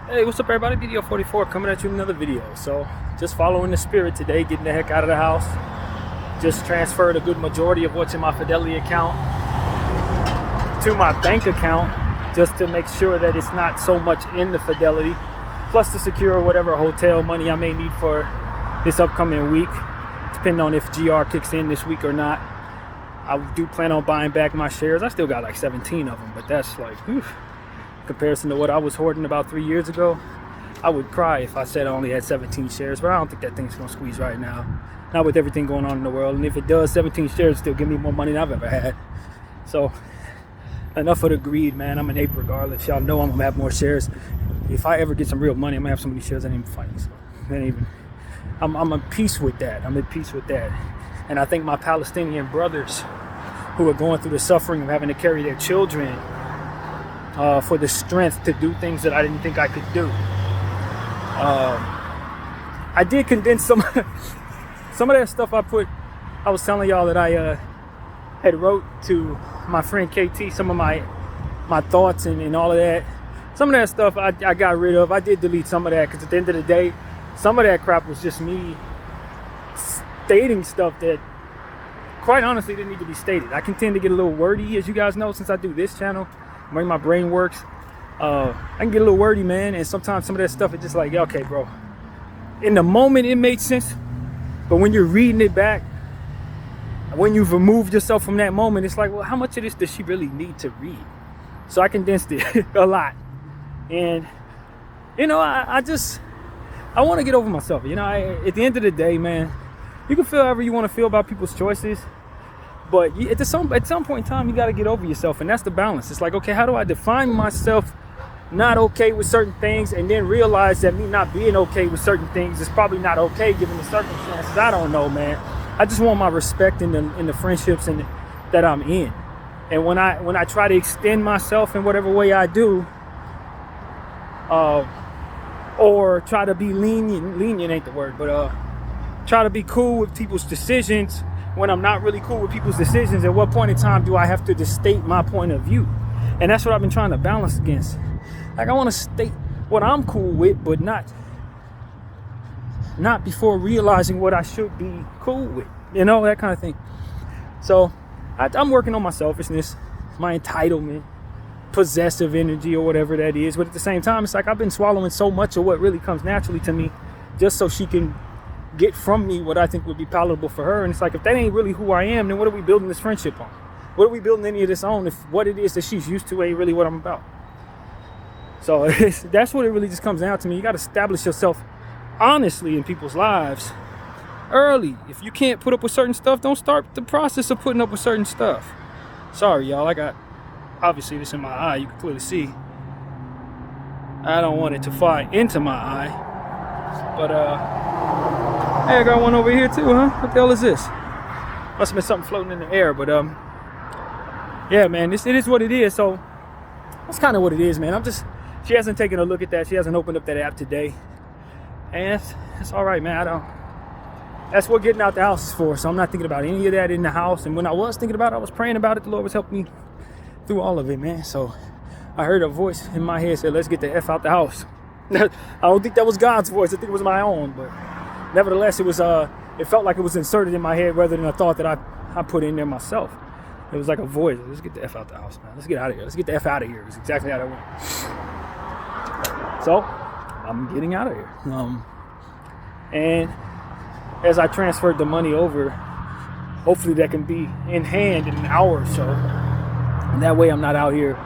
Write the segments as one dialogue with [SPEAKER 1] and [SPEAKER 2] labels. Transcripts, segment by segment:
[SPEAKER 1] Hey, what's up everybody? BDF 44 coming at you with another video. So, just following the spirit today, getting the heck out of the house. Just transferred a good majority of what's in my Fidelity account to my bank account, just to make sure that it's not so much in the Fidelity, plus to secure whatever hotel money I may need for this upcoming week, depending on if GR kicks in this week or not. I do plan on buying back my shares. I still got like 17 of them, but that's like, whew, comparison to what I was hoarding about 3 years ago. I would cry if I said I only had 17 shares, but I don't think that thing's gonna squeeze right now. Not with everything going on in the world. And if it does, 17 shares still give me more money than I've ever had. So enough of the greed, man. I'm an ape regardless. Y'all know I'm gonna have more shares. If I ever get some real money, I'm gonna have so many shares I ain't even funny. So I'm at peace with that. I'm at peace with that. And I think my Palestinian brothers who are going through the suffering of having to carry their children for the strength to do things that I didn't think I could do. I did condense some of that stuff I was telling y'all that I had wrote to my friend KT, some of my thoughts and all of that. Some of that stuff I got rid of. I did delete some of that because at the end of the day, some of that crap was just me stating stuff that quite honestly didn't need to be stated. I can tend to get a little wordy, as you guys know, since I do this channel, the way my brain works. I can get a little wordy, man, and sometimes some of that stuff is just like, yeah, okay, bro. In the moment, it made sense, but when you're reading it back, when you've removed yourself from that moment, it's like, well, how much of this does she really need to read? So I condensed it a lot, and you know, I want to get over myself. You know, at the end of the day, man, you can feel however you want to feel about people's choices, but at some point in time, you got to get over yourself, and that's the balance. It's like, okay, how do I define myself not okay with certain things, and then realize that me not being okay with certain things is probably not okay given the circumstances? I don't know, man. I just want my respect in the friendships that I'm in, and when I try to extend myself in whatever way I do, or try to be lenient ain't the word, but try to be cool with people's decisions when I'm not really cool with people's decisions. At what point in time do I have to just state my point of view? And that's what I've been trying to balance against. Like, I want to state what I'm cool with, but not before realizing what I should be cool with, you know, that kind of thing. So I'm working on my selfishness, my entitlement, possessive energy, or whatever that is. But at the same time, it's like I've been swallowing so much of what really comes naturally to me just so she can get from me what I think would be palatable for her. And it's like, if that ain't really who I am, then what are we building this friendship on? What are we building any of this on if what it is that she's used to ain't really what I'm about? So that's what it really just comes down to me. You got to establish yourself honestly in people's lives early. If you can't put up with certain stuff, don't start the process of putting up with certain stuff. Sorry, y'all. I got, obviously, this in my eye. You can clearly see. I don't want it to fly into my eye. But, hey, I got one over here too, huh? What the hell is this? Must have been something floating in the air, but yeah, man, it is what it is. So that's kind of what it is, man. She hasn't taken a look at that. She hasn't opened up that app today, and it's all right, man. That's what getting out the house is for. So I'm not thinking about any of that in the house. And when I was thinking about it, I was praying about it. The Lord was helping me through all of it, man. So I heard a voice in my head say, "Let's get the F out the house." I don't think that was God's voice. I think it was my own, but nevertheless, it felt like it was inserted in my head rather than a thought that I put in there myself. It was like a voice. Let's get the F out the house, man. Let's get out of here. Let's get the F out of here. It's exactly how that went. So I'm getting out of here. And as I transferred the money over, hopefully that can be in hand in an hour or so. And that way I'm not out here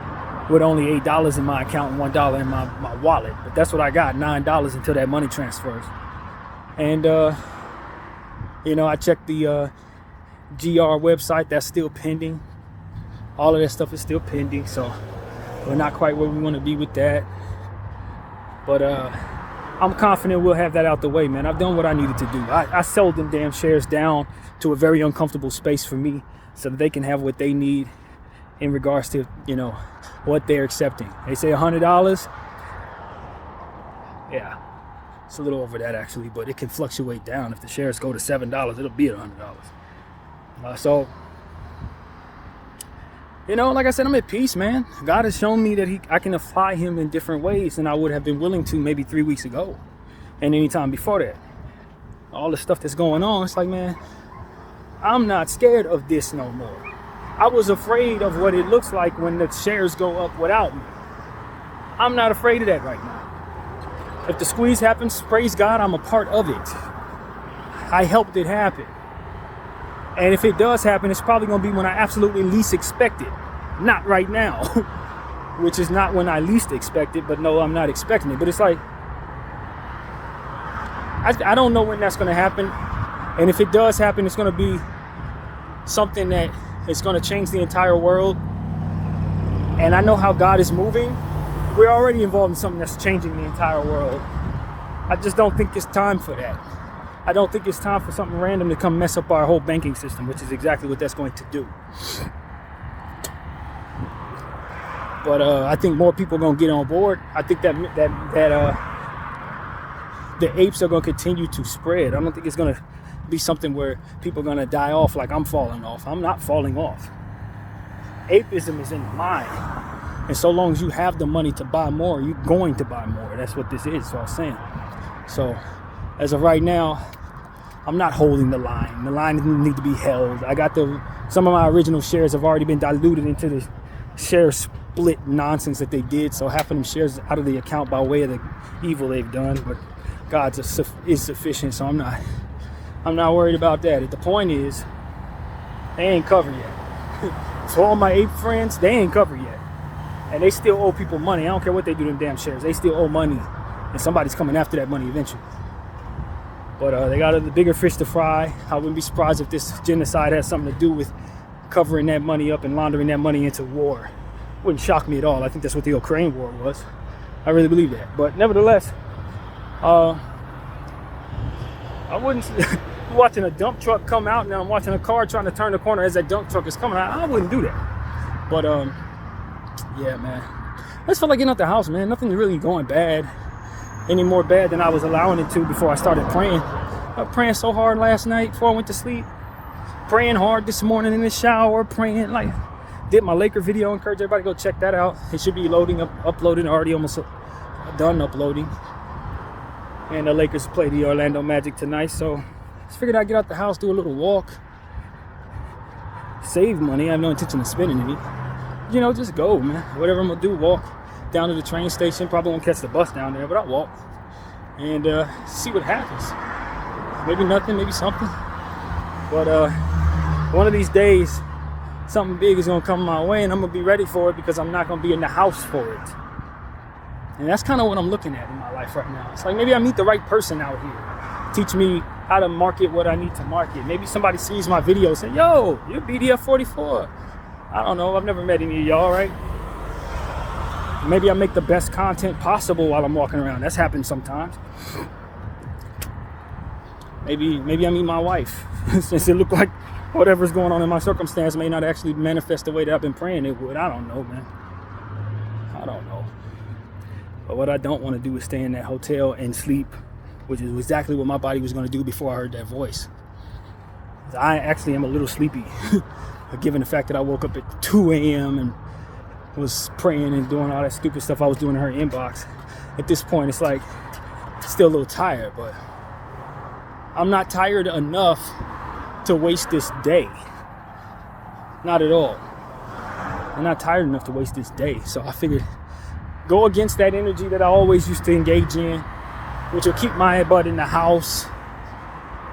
[SPEAKER 1] with only $8 in my account and $1 in my wallet. But that's what I got, $9 until that money transfers. And, you know, I checked the GR website. That's still pending. All of that stuff is still pending. So we're not quite where we want to be with that. But I'm confident we'll have that out the way, man. I've done what I needed to do. I sold them damn shares down to a very uncomfortable space for me so that they can have what they need in regards to, you know, what they're accepting. They say $100. Yeah, it's a little over that actually, but it can fluctuate down. If the shares go to $7, it'll be at $100. So You know, like I said, I'm at peace, man. God has shown me that I can apply him in different ways than I would have been willing to maybe 3 weeks ago and any time before that. All the stuff that's going on, it's like, man, I'm not scared of this no more. I was afraid of what it looks like when the shares go up without me. I'm not afraid of that right now. If the squeeze happens, praise God, I'm a part of it. I helped it happen. And if it does happen, it's probably going to be when I absolutely least expect it. Not right now, which is not when I least expect it, but no, I'm not expecting it. But it's like, I don't know when that's going to happen. And if it does happen, it's going to be something that is going to change the entire world. And I know how God is moving. We're already involved in something that's changing the entire world. I just don't think it's time for that. I don't think it's time for something random to come mess up our whole banking system, which is exactly what that's going to do. But I think more people are going to get on board. I think that the apes are going to continue to spread. I don't think it's going to be something where people are going to die off like I'm falling off. I'm not falling off. Apeism is in the mind. And so long as you have the money to buy more, you're going to buy more. That's what this is, so I was saying. So as of right now, I'm not holding the line. The line doesn't need to be held. Some of my original shares have already been diluted into the share split nonsense that they did. So half of them shares out of the account by way of the evil they've done. But God's is sufficient, so I'm not worried about that. The point is, they ain't covered yet. So all my ape friends, they ain't covered yet. And they still owe people money. I don't care what they do to them damn shares. They still owe money. And somebody's coming after that money eventually. But they got the bigger fish to fry. I wouldn't be surprised if this genocide has something to do with covering that money up and laundering that money into war. Wouldn't shock me at all. I think that's what the Ukraine war was. I really believe that. But nevertheless, I wouldn't watching a dump truck come out and then I'm watching a car trying to turn the corner as that dump truck is coming out. I wouldn't do that. But yeah, man. I just felt like getting out the house, man. Nothing's really going bad. Any more bad than I was allowing it to before I started praying. I was praying so hard last night before I went to sleep. Praying hard this morning in the shower. Praying like, did my Laker video. Encourage everybody to go check that out. It should be uploading, already almost done uploading. And the Lakers play the Orlando Magic tonight. So I just figured I'd get out the house, do a little walk. Save money. I have no intention of spending any. You know, just go, man. Whatever I'm going to do, walk down to the train station. Probably won't catch the bus down there, but I'll walk and see what happens. Maybe nothing, maybe something. But one of these days, something big is going to come my way and I'm going to be ready for it because I'm not going to be in the house for it. And that's kind of what I'm looking at in my life right now. It's like maybe I meet the right person out here. Teach me how to market what I need to market. Maybe somebody sees my video and say, yo, you're BDF 44. I don't know. I've never met any of y'all, right? Maybe I make the best content possible while I'm walking around. That's happened sometimes. Maybe I meet my wife. Since it looked like whatever's going on in my circumstance may not actually manifest the way that I've been praying it would. I don't know, man. I don't know. But what I don't want to do is stay in that hotel and sleep, which is exactly what my body was going to do before I heard that voice. I actually am a little sleepy, given the fact that I woke up at 2 a.m. and was praying and doing all that stupid stuff I was doing in her inbox. At this point, it's like, still a little tired, but I'm not tired enough to waste this day. Not at all. I'm not tired enough to waste this day. So I figured go against that energy that I always used to engage in, which will keep my butt in the house,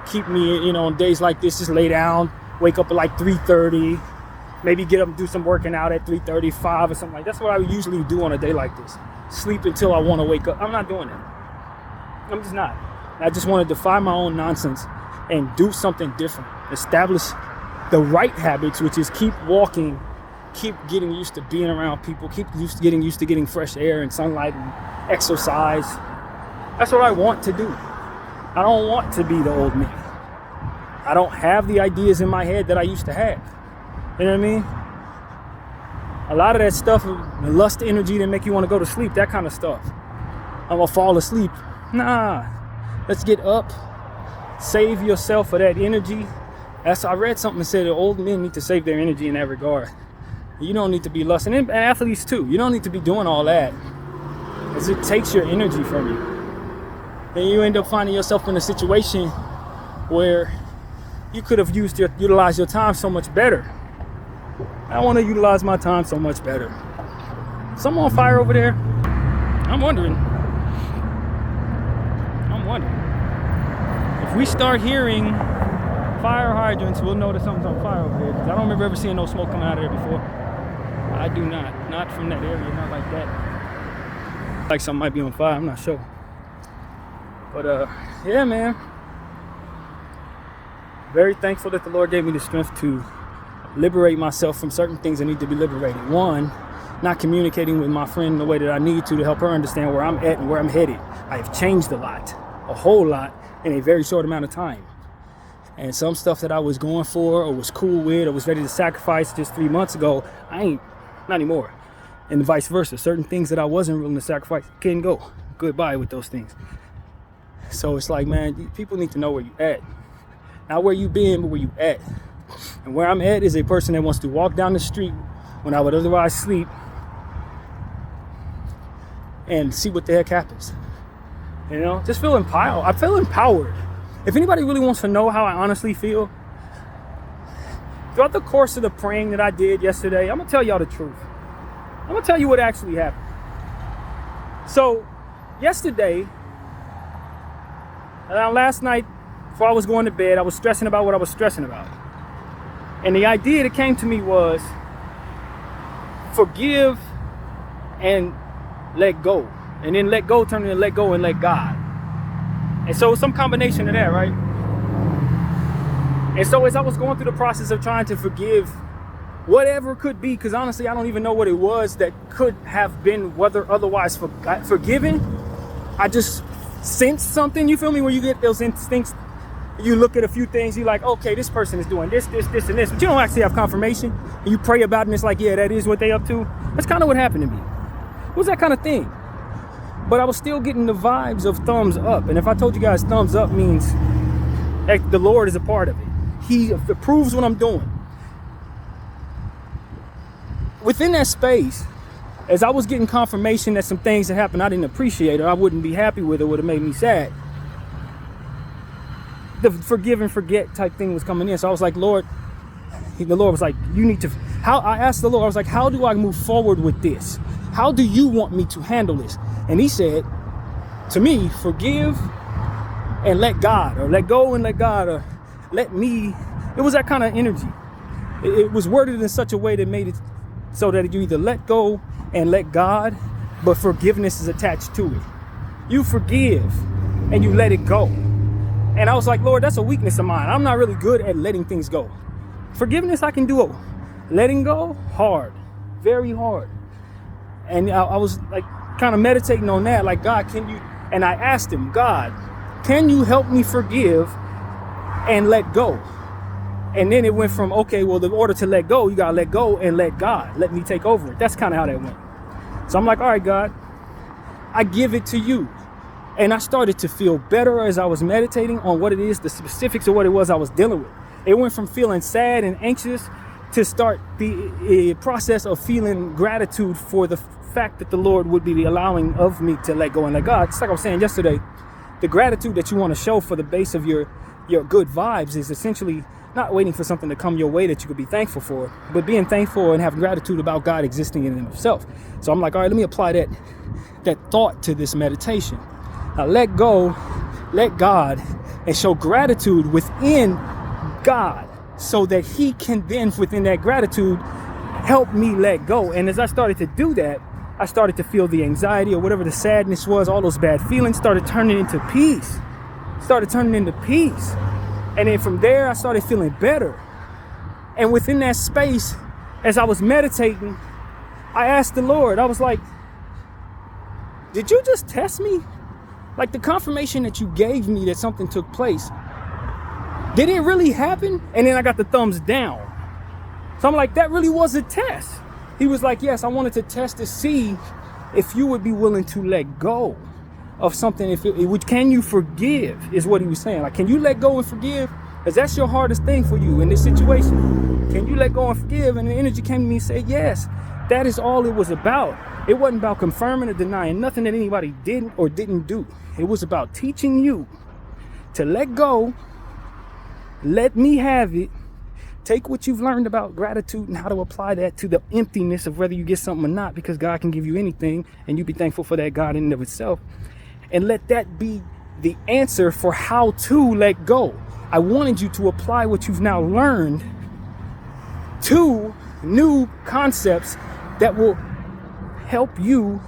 [SPEAKER 1] keep me, you know, on days like this, just lay down, wake up at like 3:30, maybe get up and do some working out at 3:35 or something like that. That's what I would usually do on a day like this. Sleep until I want to wake up. I'm not doing that. I'm just not. I just want to defy my own nonsense and do something different. Establish the right habits, which is keep walking, keep getting used to being around people, getting used to getting fresh air and sunlight and exercise. That's what I want to do. I don't want to be the old me. I don't have the ideas in my head that I used to have. You know what I mean? A lot of that stuff, the lust energy that make you want to go to sleep, that kind of stuff. I'm gonna fall asleep. Nah, let's get up. Save yourself for that energy. I read something that said that old men need to save their energy in that regard. You don't need to be lusting, and athletes too. You don't need to be doing all that, as it takes your energy from you. And you end up finding yourself in a situation where you could have utilized your time so much better. I want to utilize my time so much better. Someone on fire over there? I'm wondering. If we start hearing fire hydrants, we'll know that something's on fire over there. 'Cause I don't remember ever seeing no smoke coming out of there before. I do not. Not from that area, not like that. Like something might be on fire, I'm not sure. But yeah, man. Very thankful that the Lord gave me the strength to liberate myself from certain things that need to be liberated. One, not communicating with my friend the way that I need to help her understand where I'm at and where I'm headed. I have changed a whole lot in a very short amount of time. And some stuff that I was going for or was cool with or was ready to sacrifice just 3 months ago, I ain't, not anymore. And vice versa. Certain things that I wasn't willing to sacrifice can go. Goodbye with those things. So it's like, man, people need to know where you at. Not where you been, but where you at. And where I'm at is a person that wants to walk down the street when I would otherwise sleep and see what the heck happens. You know, just feel empowered. I feel empowered. If anybody really wants to know how I honestly feel, throughout the course of the praying that I did yesterday, I'm gonna tell y'all the truth. I'm gonna tell you what actually happened. So, yesterday, around last night, before I was going to bed, I was stressing about what I was stressing about. And the idea that came to me was forgive and let go. And then let go turn into let go and let God. And so some combination of that, right? And so as I was going through the process of trying to forgive whatever could be, because honestly, I don't even know what it was that could have been whether otherwise forgiven. I just sensed something, you feel me? Where you get those instincts, you look at a few things, you're like, okay, this person is doing this, and this, but you don't actually have confirmation. And you pray about it and it's like, yeah, that is what they up to. That's kind of what happened to me. It was that kind of thing. But I was still getting the vibes of thumbs up. And if I told you guys thumbs up means that the Lord is a part of it. He approves what I'm doing. Within that space, as I was getting confirmation that some things that happened I didn't appreciate or I wouldn't be happy with, or would have made me sad, the forgive and forget type thing was coming in. So I was like, Lord, the Lord was like, you need to, I asked the Lord, I was like, how do I move forward with this? How do you want me to handle this? And he said to me, forgive and let God, or let go and let God, or let me. It was that kind of energy. It was worded in such a way that made it so that you either let go and let God, but forgiveness is attached to it. You forgive and you let it go. And I was like, Lord, that's a weakness of mine. I'm not really good at letting things go. Forgiveness, I can do. Letting go, hard, very hard. And I was like kind of meditating on that, like, God, can you, and I asked him, God, can you help me forgive and let go? And then it went from, okay, well, in order to let go, you gotta let go and let God, let me take over it. That's kind of how that went. So I'm like, all right, God, I give it to you. And I started to feel better as I was meditating on what it is, the specifics of what it was I was dealing with. It went from feeling sad and anxious to start the process of feeling gratitude for the fact that the Lord would be allowing of me to let go and let God. Just like I was saying yesterday, the gratitude that you want to show for the base of your good vibes is essentially not waiting for something to come your way that you could be thankful for, but being thankful and having gratitude about God existing in himself. So I'm like, all right, let me apply that thought to this meditation. Now let go, let God, and show gratitude within God, so that he can then, within that gratitude, help me let go. And as I started to do that, I started to feel the anxiety or whatever the sadness was, all those bad feelings started turning into peace. And then from there, I started feeling better. And within that space, as I was meditating, I asked the Lord, I was like, did you just test me? Like, the confirmation that you gave me that something took place, did it really happen? And then I got the thumbs down. So I'm like, that really was a test. He was like, yes, I wanted to test to see if you would be willing to let go of something. Can you forgive, is what he was saying. Like, can you let go and forgive? Because that's your hardest thing for you in this situation. can you let go and forgive? And the energy came to me and said, yes. That is all it was about. It wasn't about confirming or denying nothing that anybody did or didn't do. It was about teaching you to let go, let me have it, take what you've learned about gratitude and how to apply that to the emptiness of whether you get something or not, because God can give you anything and you be thankful for that God in and of itself. And let that be the answer for how to let go. I wanted you to apply what you've now learned to new concepts that will help you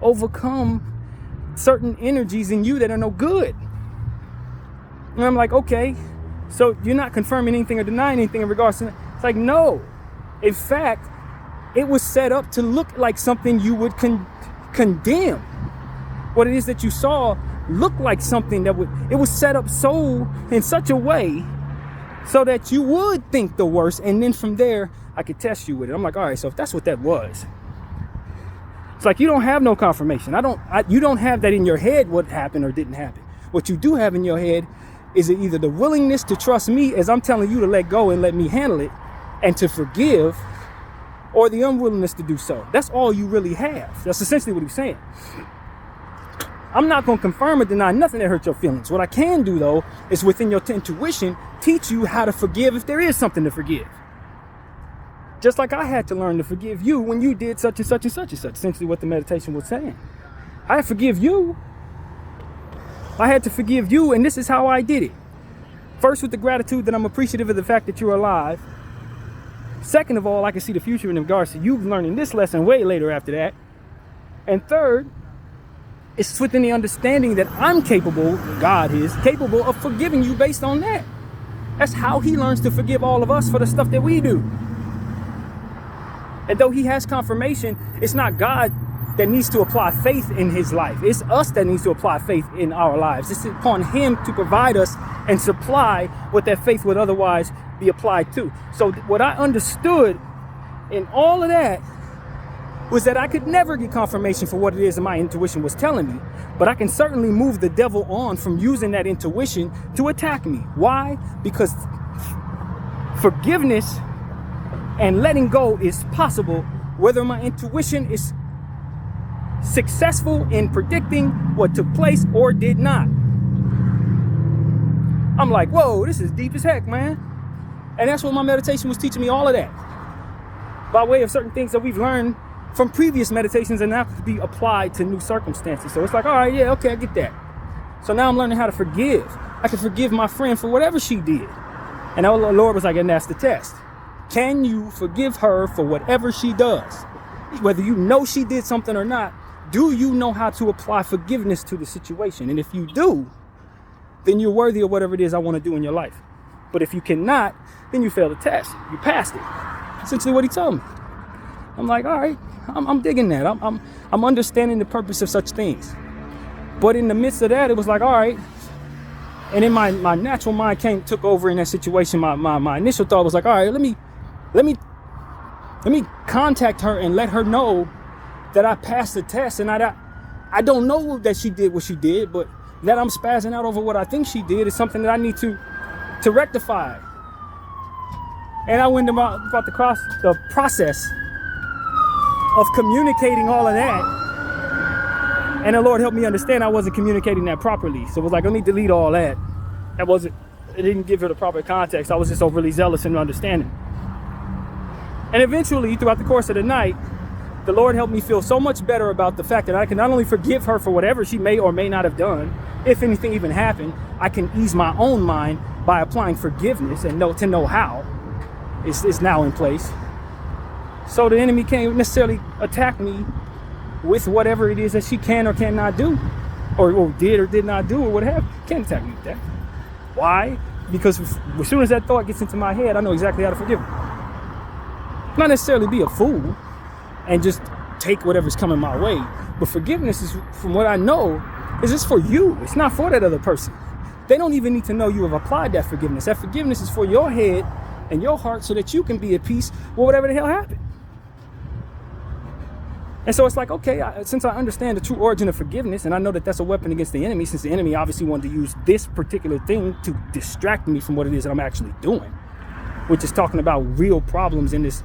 [SPEAKER 1] overcome certain energies in you that are no good. And I'm like, okay, so you're not confirming anything or denying anything in regards to that. It's like, no. In fact, it was set up to look like something you would condemn. What it is that you saw looked like something that it was set up so in such a way so that you would think the worst, and then from there I could test you with it. I'm like, all right, so if that's what that was, it's like you don't have no confirmation. You don't have that in your head what happened or didn't happen. What you do have in your head is either the willingness to trust me as I'm telling you to let go and let me handle it and to forgive, or the unwillingness to do so. That's all you really have. That's essentially what he's saying. I'm not going to confirm or deny nothing that hurt your feelings. What I can do, though, is within your intuition, teach you how to forgive if there is something to forgive. Just like I had to learn to forgive you when you did such and such and such and such. Essentially what the meditation was saying. I forgive you. I had to forgive you, and this is how I did it. First, with the gratitude that I'm appreciative of the fact that you're alive. Second of all, I can see the future in regards to you learning this lesson way later after that. And third, it's within the understanding that I'm capable, God is capable of forgiving you based on that. That's how he learns to forgive all of us for the stuff that we do. And though he has confirmation, it's not God that needs to apply faith in his life. It's us that needs to apply faith in our lives. It's upon him to provide us and supply what that faith would otherwise be applied to. So what I understood in all of that was that I could never get confirmation for what it is that my intuition was telling me, but I can certainly move the devil on from using that intuition to attack me. Why? Because forgiveness and letting go is possible whether my intuition is successful in predicting what took place or did not. I'm like, whoa, this is deep as heck, man. And that's what my meditation was teaching me, all of that, by way of certain things that we've learned from previous meditations and have to be applied to new circumstances. So it's like, all right, yeah, okay, I get that. So now I'm learning how to forgive. I can forgive my friend for whatever she did. And the Lord was like, and that's the test. Can you forgive her for whatever she does? Whether you know she did something or not, do you know how to apply forgiveness to the situation? And if you do, then you're worthy of whatever it is I want to do in your life. But if you cannot, then you fail the test. You passed it. Essentially what he told me. I'm like, all right, I'm digging that. I'm understanding the purpose of such things. But in the midst of that, it was like, all right. And then my natural mind took over in that situation. My initial thought was like, all right, let me contact her and let her know that I passed the test. And I don't know that she did what she did, but that I'm spazzing out over what I think she did is something that I need to rectify. And I went about the process of communicating all of that. And the Lord helped me understand I wasn't communicating that properly. So it was like, let me delete all that. It didn't give her the proper context. I was just overly zealous in understanding. And eventually, throughout the course of the night, the Lord helped me feel so much better about the fact that I can not only forgive her for whatever she may or may not have done, if anything even happened, I can ease my own mind by applying forgiveness and know how it's now in place. So the enemy can't necessarily attack me with whatever it is that she can or cannot do, or did or did not do, or what have you. Can't attack me with that. Why? Because as soon as that thought gets into my head, I know exactly how to forgive her. Not necessarily be a fool and just take whatever's coming my way, but forgiveness is, from what I know, is just for you. It's not for that other person. They don't even need to know you have applied that forgiveness. That forgiveness is for your head and your heart so that you can be at peace with whatever the hell happened. And so it's like, okay, since I understand the true origin of forgiveness, and I know that that's a weapon against the enemy, since the enemy obviously wanted to use this particular thing to distract me from what it is that I'm actually doing. which is talking about real problems in this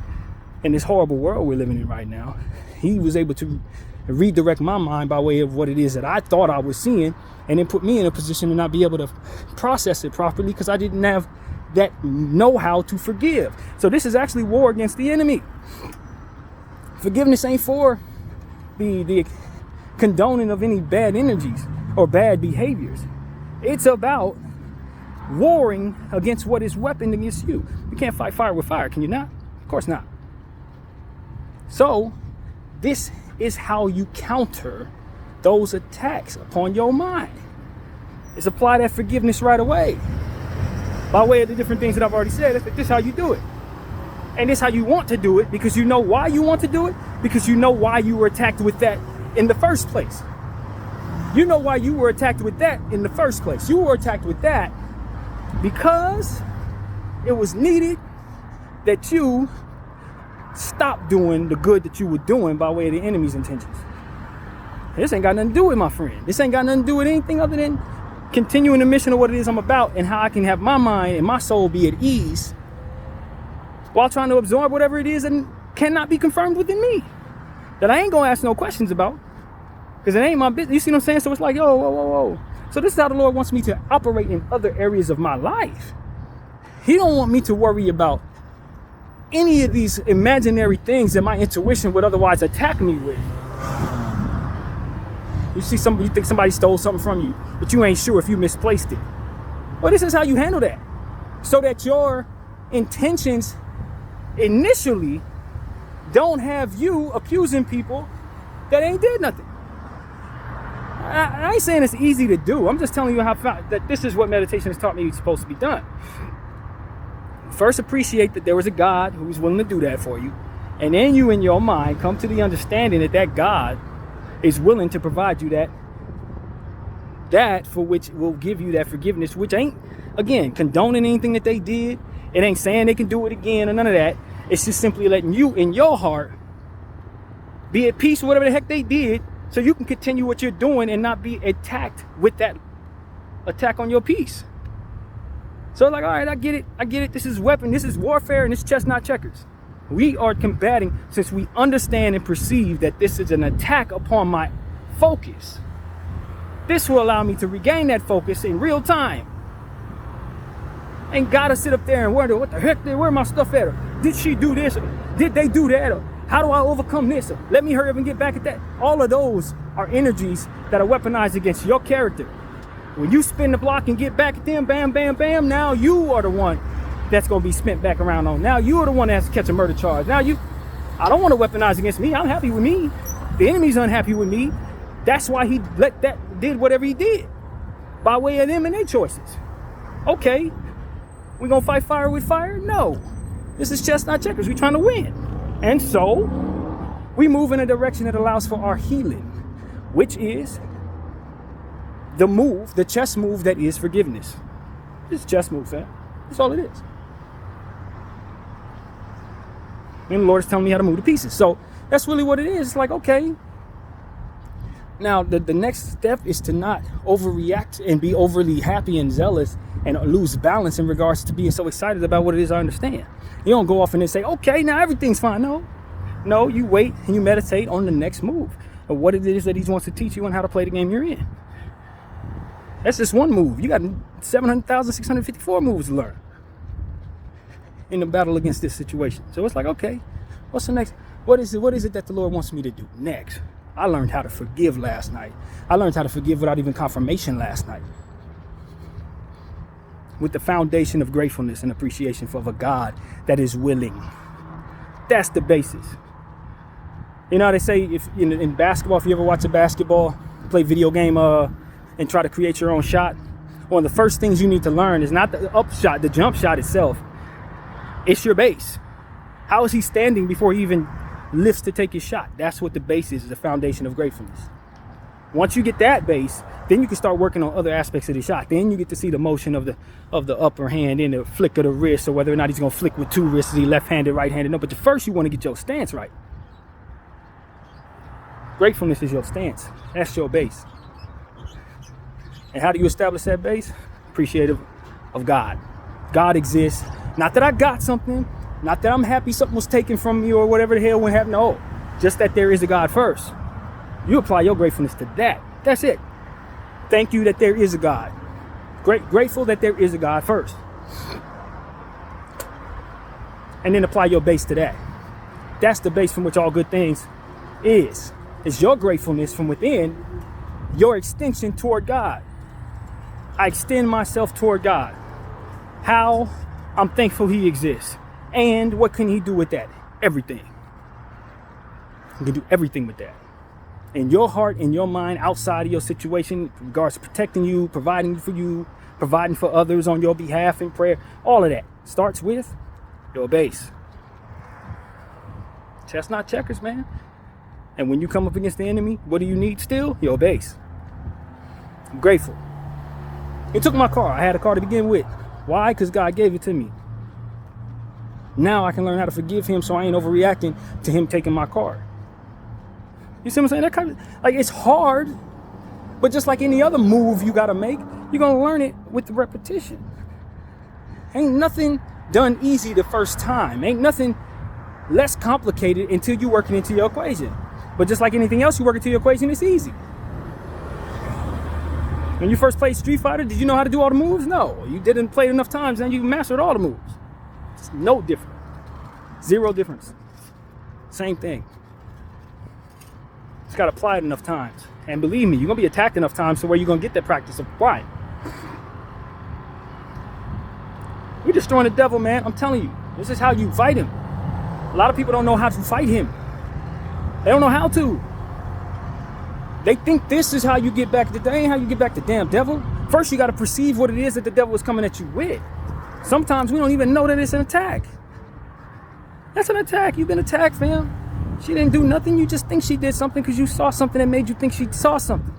[SPEAKER 1] horrible world we're living in right now. He was able to redirect my mind by way of what it is that I thought I was seeing, and then put me in a position to not be able to process it properly because I didn't have that know-how to forgive. So this is actually war against the enemy. Forgiveness ain't for the condoning of any bad energies or bad behaviors. It's about warring against what is weaponed against you. You can't fight fire with fire, can you not? Of course not. So this is how you counter those attacks upon your mind. Is apply that forgiveness right away. By way of the different things that I've already said, this is how you do it. And this is how you want to do it, because you know why you want to do it, because you know why you were attacked with that in the first place. You know why you were attacked with that in the first place. You were attacked with that because it was needed that you stop doing the good that you were doing by way of the enemy's intentions. This ain't got nothing to do with, my friend. This ain't got nothing to do with anything other than continuing the mission of what it is I'm about, and how I can have my mind and my soul be at ease while trying to absorb whatever it is that cannot be confirmed within me, that I ain't gonna ask no questions about, because it ain't my business. You see what I'm saying? So it's like, whoa. So this is how the Lord wants me to operate in other areas of my life. He don't want me to worry about any of these imaginary things that my intuition would otherwise attack me with. You see you think somebody stole something from you, but you ain't sure if you misplaced it. Well, this is how you handle that, so that your intentions initially don't have you accusing people that ain't did nothing. I ain't saying it's easy to do. I'm just telling you that this is what meditation has taught me is supposed to be done. First, appreciate that there was a God who's willing to do that for you. And then you, in your mind, come to the understanding that God is willing to provide you that for which will give you that forgiveness, which ain't, again, condoning anything that they did. It ain't saying they can do it again or none of that. It's just simply letting you, in your heart, be at peace with whatever the heck they did, so you can continue what you're doing and not be attacked with that attack on your peace. So like, all right, I get it. This is weapon, this is warfare, and this chess, not checkers. We are combating since we understand and perceive that this is an attack upon my focus. This will allow me to regain that focus in real time. Ain't gotta sit up there and wonder what the heck, where my stuff at? Or did she do this? Or did they do that? Or how do I overcome this? Or let me hurry up and get back at that. All of those are energies that are weaponized against your character. When you spin the block and get back at them, bam, bam, bam, now you are the one that's going to be spent back around on. Now you are the one that has to catch a murder charge. Now I don't want to weaponize against me. I'm happy with me. The enemy's unhappy with me. That's why he did whatever he did by way of them and their choices. Okay, we going to fight fire with fire? No. This is chess, not checkers. We're trying to win. And so we move in a direction that allows for our healing, which is the chess move that is forgiveness. It's a chess move, fam. That's all it is. And the Lord is telling me how to move the pieces. So that's really what it is. It's like, okay. Now, the next step is to not overreact and be overly happy and zealous and lose balance in regards to being so excited about what it is I understand. You don't go off and then say, okay, now everything's fine. No, you wait and you meditate on the next move of what it is that he wants to teach you and how to play the game you're in. That's just one move. You got 700,654 moves to learn in the battle against this situation. So it's like, okay, what's the next? What is it that the Lord wants me to do next? I learned how to forgive last night. I learned how to forgive without even confirmation last night, with the foundation of gratefulness and appreciation for a God that is willing. That's the basis. You know how they say, if in basketball, if you ever watch a basketball, play video game, and try to create your own shot, one of the first things you need to learn is not the up shot, the jump shot itself. It's your base. How is he standing before he even lifts to take his shot? That's what the base is the foundation of gratefulness. Once you get that base, then you can start working on other aspects of the shot. Then you get to see the motion of the upper hand and the flick of the wrist, or whether or not he's going to flick with two wrists, is he left-handed, right-handed. No, but first you want to get your stance right. Gratefulness is your stance. That's your base. And how do you establish that base? Appreciative of God. God exists. Not that I got something, not that I'm happy something was taken from me or whatever the hell went happen. No, just that there is a God first. You apply your gratefulness to that. That's it. Thank you that there is a God. Grateful that there is a God first. And then apply your base to that. That's the base from which all good things is. It's your gratefulness from within, your extension toward God. I extend myself toward God. How? I'm thankful he exists. And what can he do with that? Everything. He can do everything with that. In your heart, in your mind, outside of your situation, in regards to protecting you, providing for you, providing for others on your behalf in prayer, all of that starts with your base. Chess not checkers, man. And when you come up against the enemy, what do you need still? Your base. I'm grateful. He took my car. I had a car to begin with. Why? Because God gave it to me. Now I can learn how to forgive him so I ain't overreacting to him taking my car. You see what I'm saying? That kind of, like, it's hard, but just like any other move you got to make, you're going to learn it with the repetition. Ain't nothing done easy the first time. Ain't nothing less complicated until you work it into your equation. But just like anything else, you work it into your equation, it's easy. When you first played Street Fighter, did you know how to do all the moves? No. You didn't play it enough times and you mastered all the moves. It's no different. Zero difference. Same thing. Just got to apply it enough times. And believe me, you're going to be attacked enough times to where you're going to get that practice of applying. We're destroying the devil, man. I'm telling you. This is how you fight him. A lot of people don't know how to fight him. They don't know how to. They think this is how you get back. That ain't how you get back the damn devil. First, you got to perceive what it is that the devil is coming at you with. Sometimes we don't even know that it's an attack. That's an attack. You've been attacked, fam. She didn't do nothing. You just think she did something because you saw something that made you think she saw something.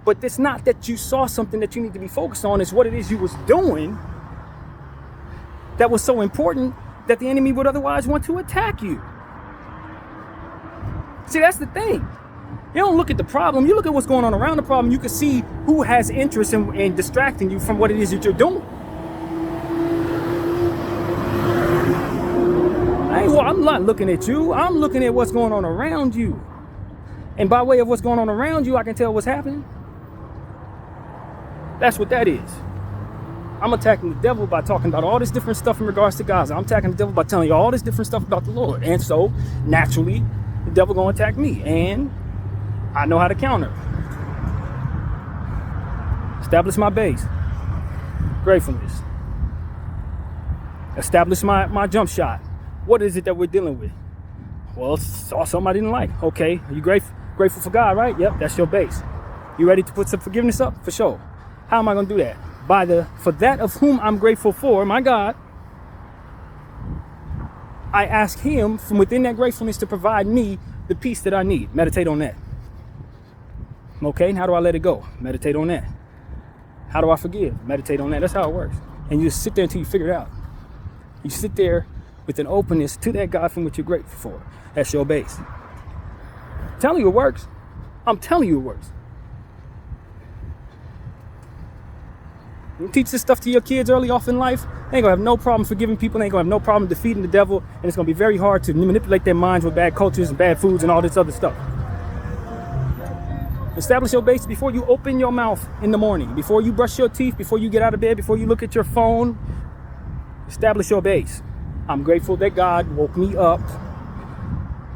[SPEAKER 1] But it's not that you saw something that you need to be focused on. It's what it is you was doing that was so important that the enemy would otherwise want to attack you. See, that's the thing. You don't look at the problem. You look at what's going on around the problem. You can see who has interest in distracting you from what it is that you're doing. I'm not looking at you. I'm looking at what's going on around you. And by way of what's going on around you, I can tell what's happening. That's what that is. I'm attacking the devil by talking about all this different stuff in regards to Gaza. I'm attacking the devil by telling you all this different stuff about the Lord. And so, naturally, the devil gonna attack me. And I know how to counter. Establish my base. Gratefulness. Establish my jump shot. What is it that we're dealing with? Well, saw something I didn't like. Okay, are you grateful for God, right? Yep, that's your base. You ready to put some forgiveness up? For sure. How am I gonna do that? For that of whom I'm grateful for, my God, I ask him from within that gratefulness to provide me the peace that I need. Meditate on that. Okay, and how do I let it go? Meditate on that. How do I forgive? Meditate on that. That's how it works. And you just sit there until you figure it out. You sit there with an openness to that God from which you're grateful for. That's your base. I'm telling you it works. I'm telling you it works. You teach this stuff to your kids early off in life, they ain't gonna have no problem forgiving people, they ain't gonna have no problem defeating the devil, and it's gonna be very hard to manipulate their minds with bad cultures and bad foods and all this other stuff. Establish your base before you open your mouth in the morning, before you brush your teeth, before you get out of bed, before you look at your phone. Establish your base. I'm grateful that God woke me up.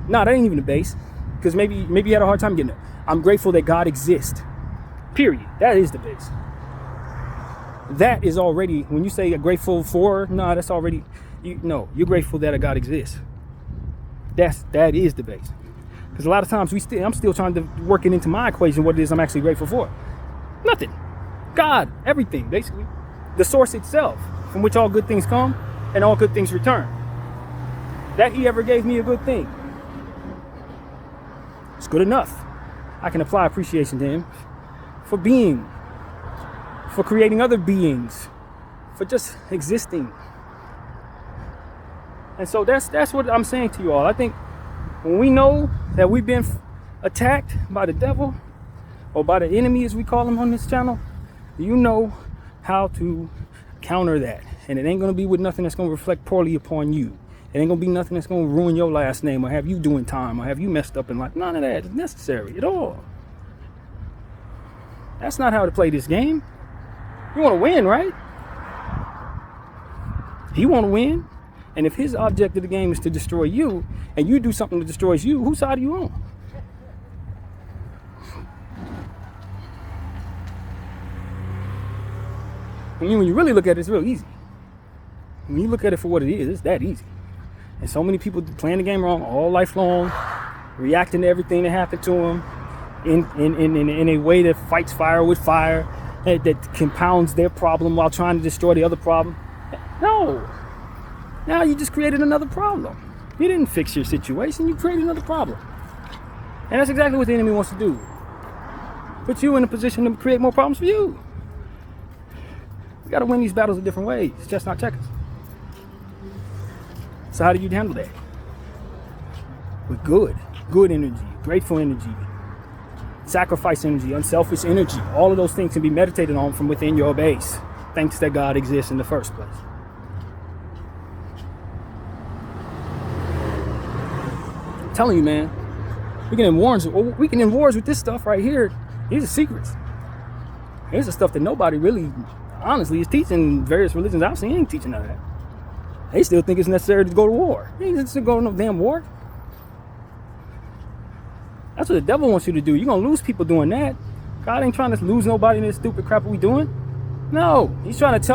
[SPEAKER 1] No, that ain't even the base, because maybe you had a hard time getting it. I'm grateful that God exists. Period. That is the base. That is already, when you say grateful for, no, that's already, you're grateful that a God exists. That is the base. Because a lot of times I'm still trying to work it into my equation what it is I'm actually grateful for. Nothing. God, everything, basically. The source itself, from which all good things come and all good things return. That he ever gave me a good thing. It's good enough. I can apply appreciation to him for being, for creating other beings, for just existing. And so that's what I'm saying to you all. I think when we know that we've been attacked by the devil, or by the enemy as we call him on this channel, you know how to counter that. And it ain't going to be with nothing that's going to reflect poorly upon you. It ain't going to be nothing that's going to ruin your last name or have you doing time or have you messed up in life. None of that is necessary at all. That's not how to play this game. You want to win, right? He want to win. And if his object of the game is to destroy you and you do something that destroys you, whose side are you on? I mean, when you really look at it, it's real easy. When you look at it for what it is, it's that easy. And so many people playing the game wrong all life long, reacting to everything that happened to them in a way that fights fire with fire, that compounds their problem while trying to destroy the other problem. No. Now you just created another problem. You didn't fix your situation, you created another problem. And that's exactly what the enemy wants to do. Put you in a position to create more problems for you. We gotta win these battles in different ways. It's just not checkers. So how do you handle that? With good energy, grateful energy, sacrifice energy, unselfish energy. All of those things can be meditated on from within your base. Thanks that God exists in the first place. I'm telling you, man, we can end wars with this stuff right here. These are secrets. Here's the stuff that nobody really, honestly, is teaching. Various religions I've seen ain't teaching none of that. They still think it's necessary to go to war. They ain't necessary to go to no damn war. That's what the devil wants you to do. You're going to lose people doing that. God ain't trying to lose nobody in this stupid crap we doing. No, he's trying to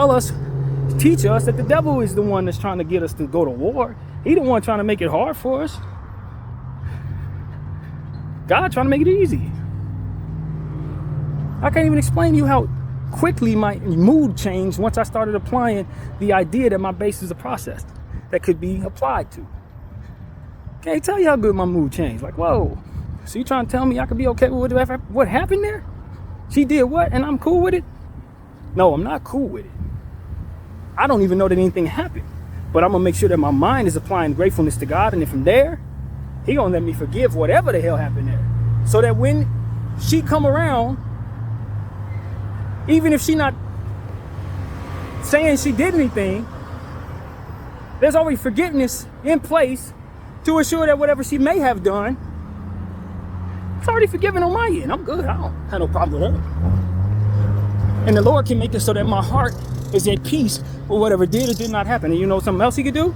[SPEAKER 1] teach us that the devil is the one that's trying to get us to go to war. He the one trying to make it hard for us. God trying to make it easy. I can't even explain to you how quickly my mood changed once I started applying the idea that my base is a process that could be applied to. Can't tell you how good my mood changed. Like, whoa, so you trying to tell me I could be okay with what happened there? She did what and I'm cool with it? No, I'm not cool with it. I don't even know that anything happened, but I'm gonna make sure that my mind is applying gratefulness to God, and then from there, he gonna let me forgive whatever the hell happened there, so that when she come around, even if she not saying she did anything, there's already forgiveness in place to assure that whatever she may have done, it's already forgiven on my end. I'm good. I don't have no problem with her. And the Lord can make it so that my heart is at peace with whatever did or did not happen. And you know something else he could do?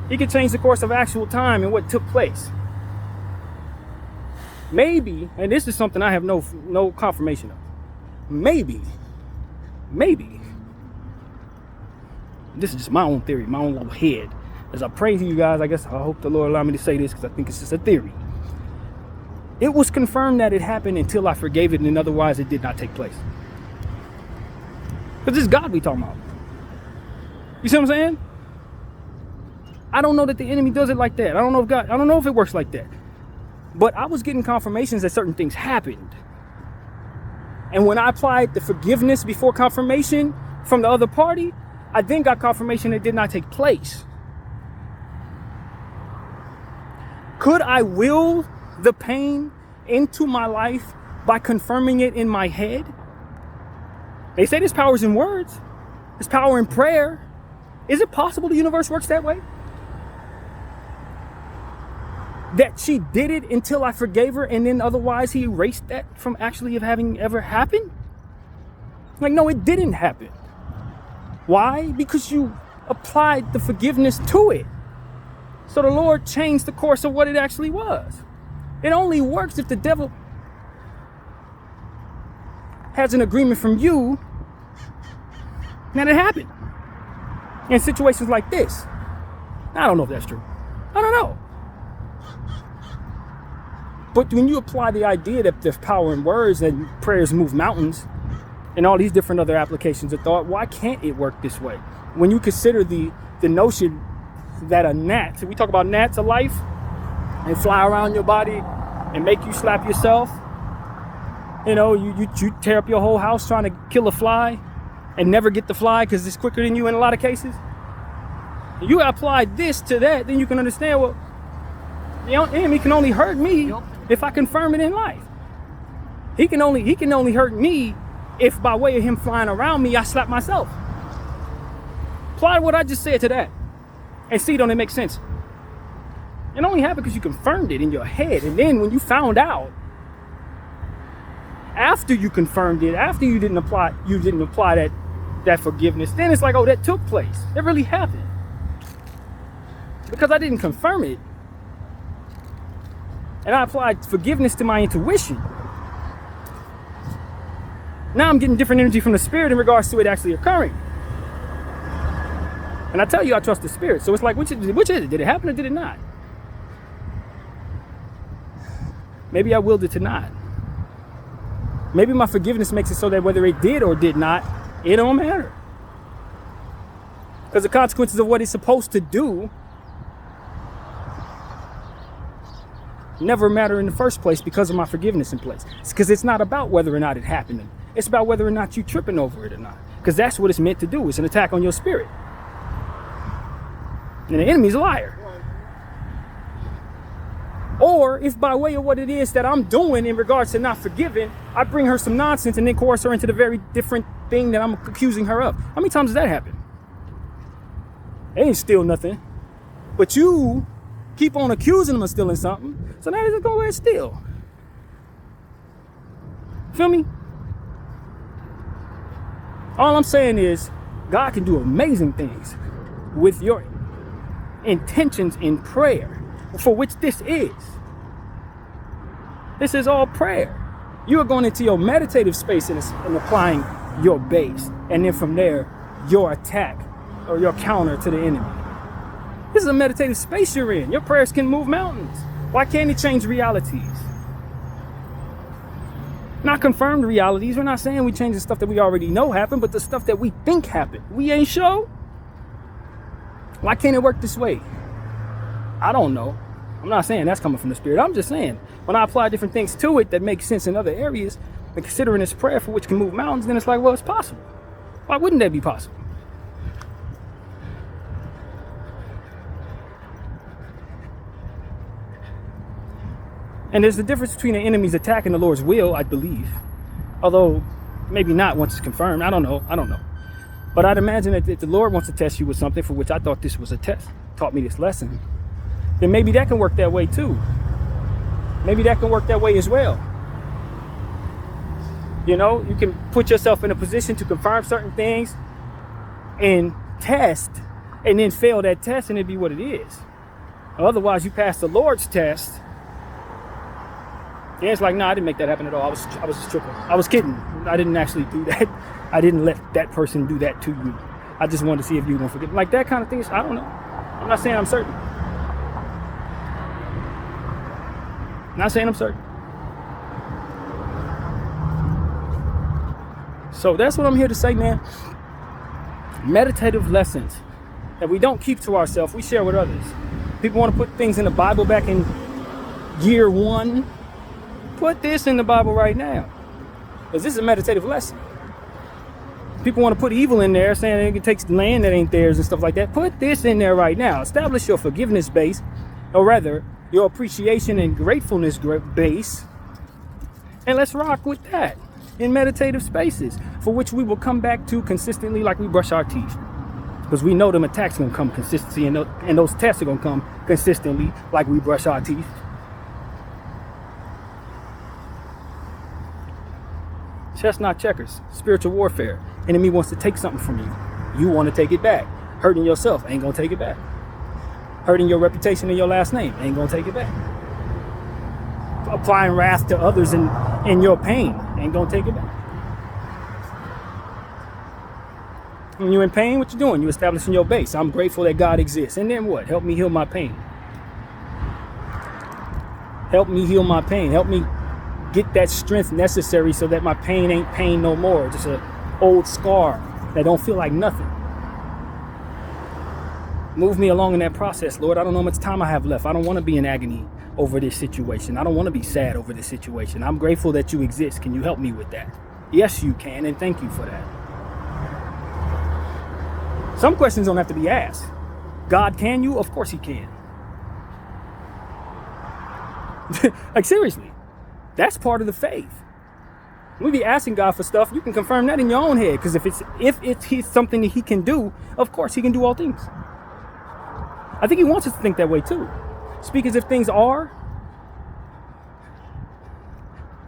[SPEAKER 1] He could change the course of actual time and what took place. Maybe, and this is something I have no confirmation of. Maybe, this is just my own theory, my own little head. As I pray to you guys, I guess I hope the Lord allow me to say this because I think it's just a theory. It was confirmed that it happened until I forgave it, and otherwise it did not take place. Because this is God we talking about. You see what I'm saying? I don't know that the enemy does it like that. I don't know if it works like that. But I was getting confirmations that certain things happened. And when I applied the forgiveness before confirmation from the other party, I then got confirmation it did not take place. Could I will the pain into my life by confirming it in my head? They say there's powers in words. There's power in prayer. Is it possible the universe works that way? That she did it until I forgave her, and then otherwise he erased that from actually having ever happened? Like, no, it didn't happen. Why? Because you applied the forgiveness to it. So the Lord changed the course of what it actually was. It only works if the devil has an agreement from you that it happened. In situations like this. I don't know if that's true. I don't know. But when you apply the idea that there's power in words and prayers move mountains and all these different other applications of thought, why can't it work this way? When you consider the notion that a gnat, so we talk about gnats of life, and fly around your body and make you slap yourself. You know, you tear up your whole house trying to kill a fly and never get the fly because it's quicker than you in a lot of cases. You apply this to that, then you can understand, well, the enemy can only hurt me if I confirm it in life. He can only hurt me if by way of him flying around me, I slap myself. Apply what I just said to that and see, don't it make sense? It only happened because you confirmed it in your head. And then when you found out, after you confirmed it, after you didn't apply that forgiveness, then it's like, oh, that took place. That really happened. Because I didn't confirm it. And I applied forgiveness to my intuition. Now I'm getting different energy from the spirit in regards to it actually occurring. And I tell you, I trust the spirit. So it's like, which is it? Did it happen or did it not? Maybe I willed it to not. Maybe my forgiveness makes it so that whether it did or did not, it don't matter. Because the consequences of what it's supposed to do never matter in the first place because of my forgiveness in place. It's because it's not about whether or not it happened. It's about whether or not you tripping over it or not. Because that's what it's meant to do. It's an attack on your spirit. And the enemy's a liar. Or if by way of what it is that I'm doing in regards to not forgiving, I bring her some nonsense and then coerce her into the very different thing that I'm accusing her of. How many times does that happen? They ain't steal nothing. But you keep on accusing them of stealing something. So now they're just go ahead and steal. Feel me? All I'm saying is God can do amazing things with your intentions in prayer, for which this is. This is all prayer. You are going into your meditative space and applying your base. And then from there, your attack or your counter to the enemy. This is a meditative space you're in. Your prayers can move mountains. Why can't it change realities? Not confirmed realities. We're not saying we change the stuff that we already know happened, but the stuff that we think happened. We ain't sure. Why can't it work this way? I don't know. I'm not saying that's coming from the spirit. I'm just saying when I apply different things to it that make sense in other areas, and considering this prayer for which can move mountains, then it's like, well, it's possible. Why wouldn't that be possible? And there's the difference between an enemy's attack and the Lord's will, I believe. Although maybe not once it's confirmed. I don't know. But I'd imagine that if the Lord wants to test you with something for which I thought this was a test, taught me this lesson, then maybe that can work that way too. Maybe that can work that way as well. You know, you can put yourself in a position to confirm certain things and test, and then fail that test, and it'd be what it is. Otherwise, you pass the Lord's test, and it's like, no, I didn't make that happen at all. I was just tripping. I was kidding. I didn't actually do that. I didn't let that person do that to you. I just wanted to see if you were going to forget. Like that kind of thing. I don't know. I'm not saying I'm certain. Not saying I'm certain. So that's what I'm here to say, man. Meditative lessons that we don't keep to ourselves, we share with others. People want to put things in the Bible back in year 1. Put this in the Bible right now. Because this is a meditative lesson. People want to put evil in there, saying it takes land that ain't theirs and stuff like that. Put this in there right now. Establish your forgiveness base, or rather, your appreciation and gratefulness base, and let's rock with that in meditative spaces, for which we will come back to consistently like we brush our teeth. Because we know them attacks are going to come consistently, and those tests are going to come consistently like we brush our teeth. Chess, not checkers. Spiritual warfare. Enemy wants to take something from you. You want to take it back. Hurting yourself ain't going to take it back. Hurting your reputation and your last name ain't going to take it back. Applying wrath to others in your pain ain't going to take it back. When you're in pain, what you doing? You're establishing your base. I'm grateful that God exists. And then what? Help me heal my pain. Help me heal my pain. Help me get that strength necessary so that my pain ain't pain no more. Just an old scar that don't feel like nothing. Move me along in that process, Lord. I don't know how much time I have left. I don't want to be in agony over this situation. I don't want to be sad over this situation. I'm grateful that you exist. Can you help me with that? Yes, you can, and thank you for that. Some questions don't have to be asked. God, can you? Of course he can. Like seriously, that's part of the faith. We be asking God for stuff. You can confirm that in your own head, because if it's something that he can do, of course he can do all things. I think he wants us to think that way too. Speak as if things are.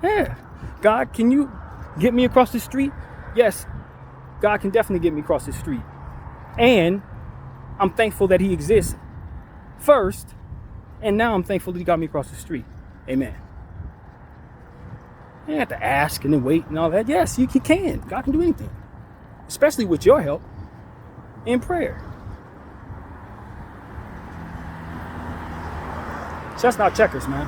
[SPEAKER 1] Yeah. God, can you get me across the street? Yes. God can definitely get me across the street. And I'm thankful that he exists first. And now I'm thankful that he got me across the street. Amen. You don't have to ask and then wait and all that. Yes, he can. God can do anything. Especially with your help in prayer. That's not checkers, man.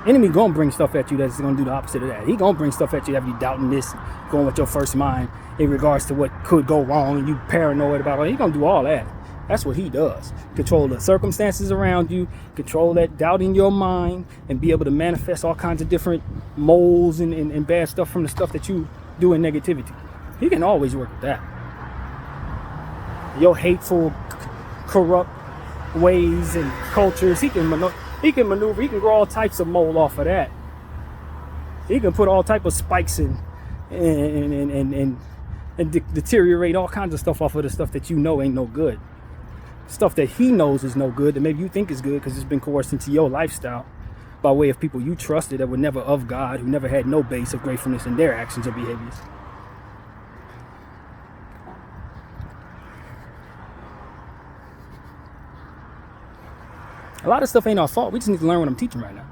[SPEAKER 1] Enemy gonna bring stuff at you that's gonna do the opposite of that. He gonna bring stuff at you that have you doubting this, going with your first mind in regards to what could go wrong, and you paranoid about it. He gonna do all that. That's what he does. Control the circumstances around you, control that doubt in your mind, and be able to manifest all kinds of different moles and bad stuff from the stuff that you do in negativity. He can always work with that. Your hateful, corrupt ways and cultures, he can maneuver, he can grow all types of mold off of that. He can put all type of spikes in and deteriorate all kinds of stuff off of the stuff that you know ain't no good. Stuff that he knows is no good, that maybe you think is good because it's been coerced into your lifestyle by way of people you trusted that were never of God, who never had no base of gratefulness in their actions or behaviors. A lot of stuff ain't our fault. We just need to learn what I'm teaching right now.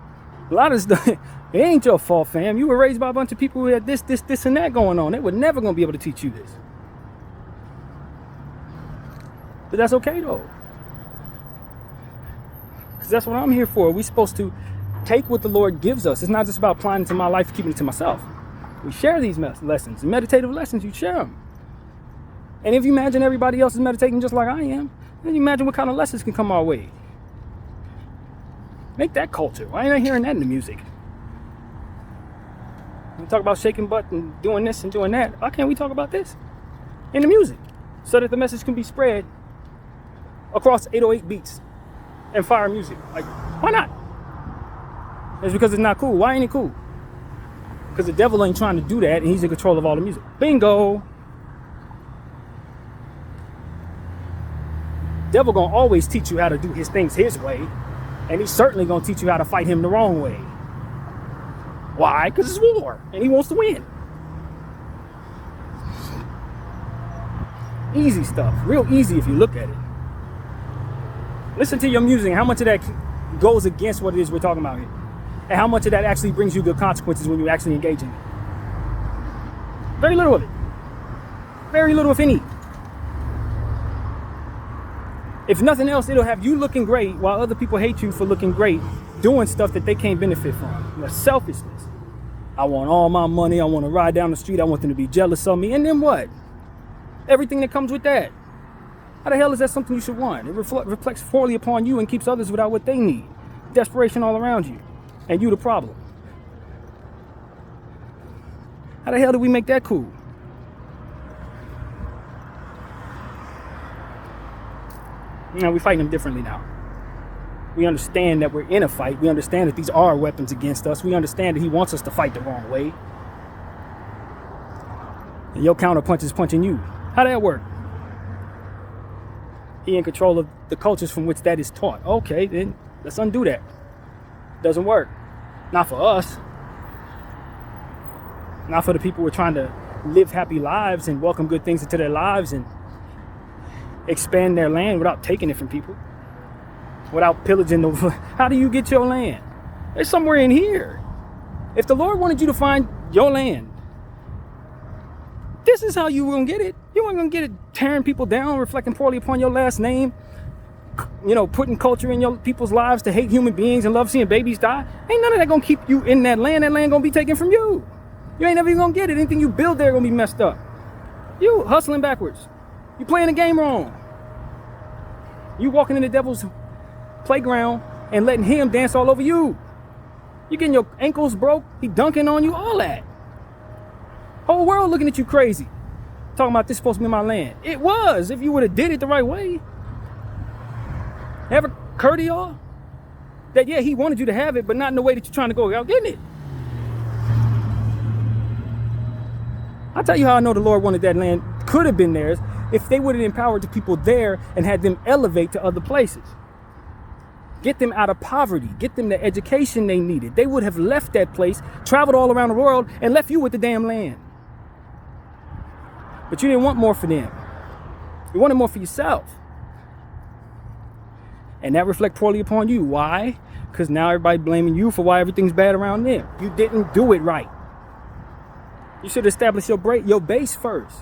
[SPEAKER 1] A lot of stuff, it ain't your fault, fam. You were raised by a bunch of people who had this, and that going on. They were never going to be able to teach you this. But that's okay, though. Because that's what I'm here for. We're supposed to take what the Lord gives us. It's not just about applying it to my life, keeping it to myself. We share these lessons. Meditative lessons, you share them. And if you imagine everybody else is meditating just like I am, then you imagine what kind of lessons can come our way. Make that culture. Why ain't I hearing that in the music? We talk about shaking butt and doing this and doing that. Why can't we talk about this in the music so that the message can be spread across 808 beats and fire music? Like, why not? It's because it's not cool. Why ain't it cool? Because the devil ain't trying to do that, and he's in control of all the music. Bingo. Devil gonna always teach you how to do his things his way. And he's certainly going to teach you how to fight him the wrong way. Why? Because it's war, and he wants to win. Easy stuff. Real easy if you look at it. Listen to your music. How much of that goes against what it is we're talking about here? And how much of that actually brings you good consequences when you actually engage in it? Very little of it. Very little, if any. If nothing else, it'll have you looking great while other people hate you for looking great, doing stuff that they can't benefit from. That's selfishness. I want all my money. I want to ride down the street. I want them to be jealous of me. And then what? Everything that comes with that. How the hell is that something you should want? It reflects poorly upon you and keeps others without what they need. Desperation all around you. And you the problem. How the hell do we make that cool? Now we're fighting them differently now. We understand that we're in a fight. We understand that these are weapons against us. We understand that he wants us to fight the wrong way. And your counterpunch is punching you. How that work? He in control of the cultures from which that is taught. Okay, then let's undo that. Doesn't work. Not for us. Not for the people who are trying to live happy lives and welcome good things into their lives and expand their land without taking it from people, without pillaging the. How do you get your land? It's somewhere in here. If the Lord wanted you to find your land, this is how you were gonna get it. You weren't gonna get it tearing people down, reflecting poorly upon your last name, putting culture in your people's lives to hate human beings and love seeing babies die. Ain't none of that gonna keep you in that land. That land gonna be taken from you. You ain't never even gonna get it. Anything you build there gonna be messed up. You hustling backwards. You playing the game wrong. You walking in the devil's playground and letting him dance all over you. You getting your ankles broke. He dunking on you. All that. Whole world looking at you crazy. Talking about this supposed to be my land. It was, if you would have did it the right way. Ever occur to y'all that, yeah, he wanted you to have it, but not in the way that you're trying to go out getting it? I'll tell you how I know the Lord wanted that land, could have been theirs, if they would have empowered the people there and had them elevate to other places. Get them out of poverty, get them the education they needed. They would have left that place, traveled all around the world, and left you with the damn land. But you didn't want more for them. You wanted more for yourself. And that reflects poorly upon you. Why? Because now everybody blaming you for why everything's bad around them. You didn't do it right. You should establish your base first.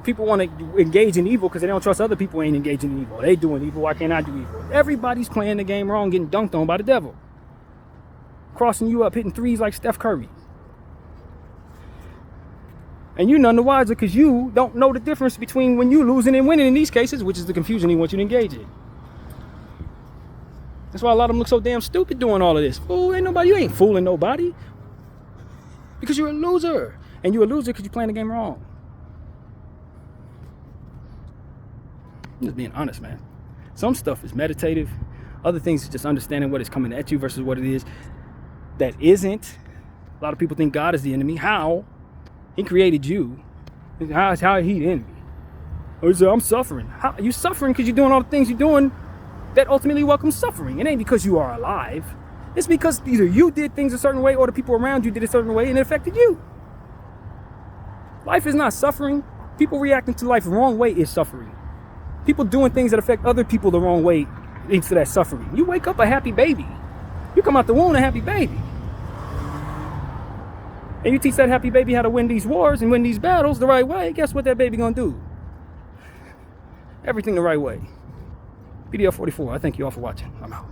[SPEAKER 1] People want to engage in evil because they don't trust other people ain't engaging in evil. They doing evil, why can't I do evil? Everybody's playing the game wrong, getting dunked on by the devil. Crossing you up, hitting threes like Steph Curry. And you're none the wiser because you don't know the difference between when you losing and winning in these cases, which is the confusion he wants you to engage in. That's why a lot of them look so damn stupid doing all of this. Fool, you ain't fooling nobody. Because you're a loser. And you're a loser because you're playing the game wrong. I'm just being honest, man. Some stuff is meditative. Other things is just understanding what is coming at you versus what it is that isn't. A lot of people think God is the enemy. How? He created you. How he the enemy? Or is it, I'm suffering. How? You suffering because you're doing all the things you're doing that ultimately welcome suffering. It ain't because you are alive. It's because either you did things a certain way or the people around you did a certain way and it affected you. Life is not suffering. People reacting to life the wrong way is suffering. People doing things that affect other people the wrong way leads to that suffering. You wake up a happy baby. You come out the womb a happy baby. And you teach that happy baby how to win these wars and win these battles the right way, guess what that baby gonna do? Everything the right way. BDF 44, I thank you all for watching. I'm out.